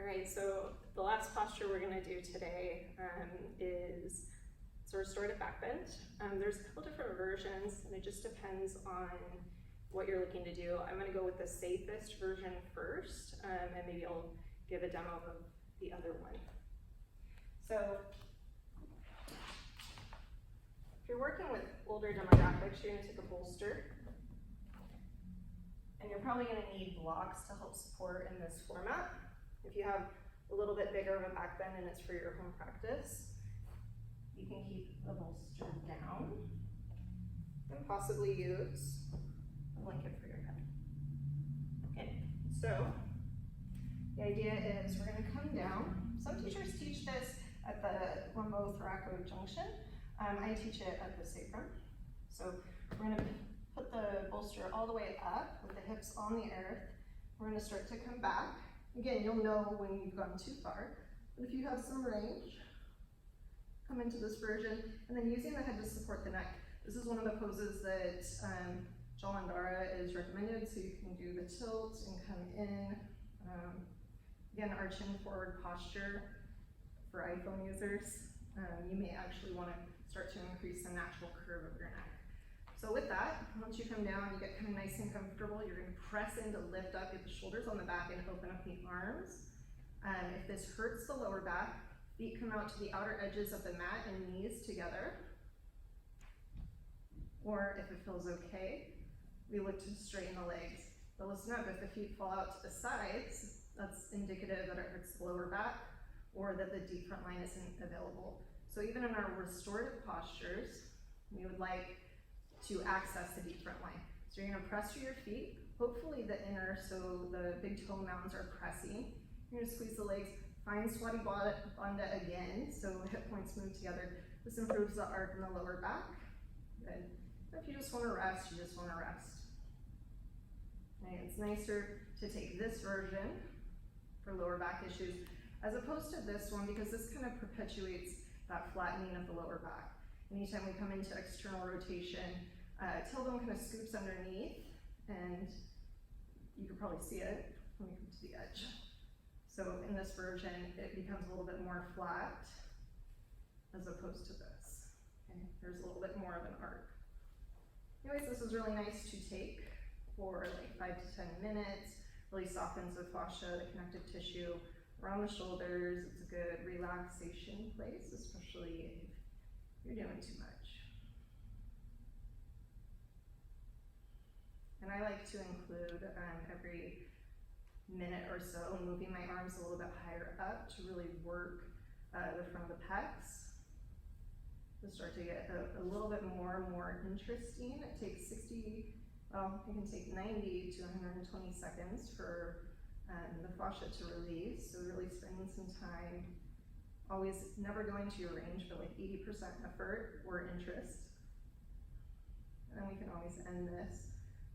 All right, so the last posture we're gonna do today is a restorative back bend. There's a couple different versions, and it just depends on what you're looking to do. I'm gonna go with the safest version first, and maybe I'll give a demo of the other one. So, if you're working with older demographics, you're gonna take a bolster, and you're probably gonna need blocks to help support in this format. If you have a little bit bigger of a back bend and it's for your home practice, you can keep the bolster down and possibly use a blanket for your head. Okay, so the idea is we're gonna come down. Some teachers teach this at the lumbothoracic junction. I teach it at the sacrum. So we're gonna put the bolster all the way up with the hips on the earth. We're gonna start to come back. Again, you'll know when you've gone too far, but if you have some range, come into this version, and then using the head to support the neck. This is one of the poses that Jalandhara is recommended, so you can do the tilt and come in. Again, our chin forward posture for iPhone users. You may actually want to start to increase the natural curve of your neck. So with that, once you come down, you get kind of nice and comfortable. You're going to press in to lift up, get the shoulders on the back and open up the arms. If this hurts the lower back, feet come out to the outer edges of the mat and knees together. Or if it feels okay, we look to straighten the legs. But listen up, if the feet fall out to the sides, that's indicative that it hurts the lower back or that the deep front line isn't available. So even in our restorative postures, we would like to access the deep front line. So you're gonna press through your feet, hopefully the inner, so the big toe mounds are pressing. You're gonna squeeze the legs, find Squatty Bandha again, so hip points move together. This improves the arc in the lower back. Good. If you just wanna rest, you just wanna rest. Okay, it's nicer to take this version for lower back issues as opposed to this one because this kind of perpetuates that flattening of the lower back. Anytime we come into external rotation, tailbone kind of scoops underneath, and you can probably see it when we come to the edge. So in this version, it becomes a little bit more flat as opposed to this. Okay? There's a little bit more of an arc. Anyways, this is really nice to take for like 5 to 10 minutes. Really softens the fascia, the connective tissue around the shoulders. It's a good relaxation place, especially if you're doing too much. And I like to include every minute or so moving my arms a little bit higher up to really work the front of the pecs. To start to get a little bit more and more interesting. It takes 60, well, it can take 90 to 120 seconds for the fascia to release. So really spending some time, always never going to your range for like 80% effort or interest. And then we can always end this.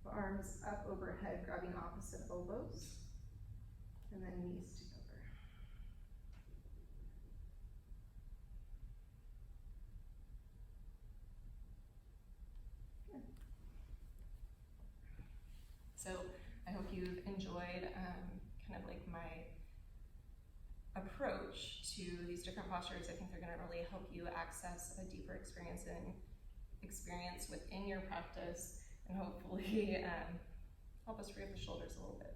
Arms up overhead, grabbing opposite elbows, and then knees together. Good. So I hope you've enjoyed kind of like my approach to these different postures. I think they're going to really help you access a deeper experience within your practice, and hopefully help us free up the shoulders a little bit.